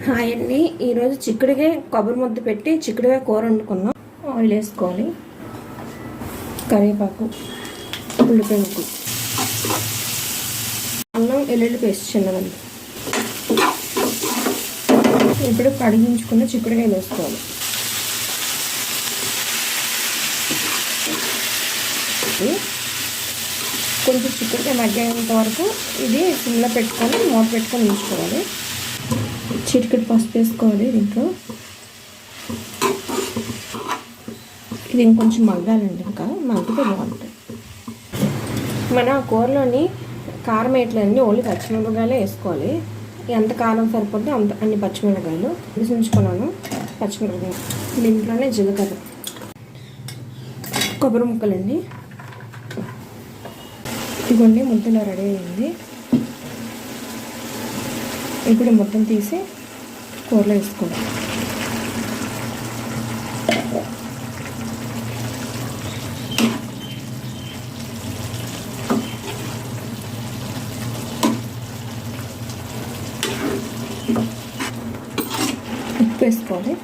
Hi అండి, ఈరోజు చిక్కుడుగా కొబ్బరి ముద్ద పెట్టి చిక్కుడుగా కూర వండుకున్నాం. ఆయిల్ వేసుకోవాలి, కరివేపాకు, ఉల్లిపాయ ముక్కలు, అల్లం వెల్లుల్లి పేస్ట్ చిన్నదండి. ఇప్పుడు కడిగించుకున్న చిక్కుడుకాయలు వేసుకోవాలి. కొంచెం చిక్కుడుకాయ మగ్గేంత వరకు ఇది సిమ్లో పెట్టుకొని మూత పెట్టుకొని ఉంచుకోవాలి. చిటికెడు పసుపు వేసుకోవాలి దీంట్లో. ఇది ఇంకొంచెం మగ్గాలండి, ఇంకా మగ్గితే బాగుంటుంది. మన కూరలోని కారం వేయట్లేదండి, ఓన్లీ పచ్చిమిరపకాయలే వేసుకోవాలి. ఎంత కారం సరిపోతే అంత అన్ని పచ్చిమిరపకాయలు ఉంచుకున్నాను. పచ్చిమిరపకాయలు దీంట్లోనే జీలకర్ర, కొబ్బరి ముక్కలండి. ఇదిగోండి ముద్దలో రెడీ అయింది. ఇప్పుడు మొత్తం తీసి కూరలో వేసుకోవాలి. ఉప్పు వేసుకోవాలి.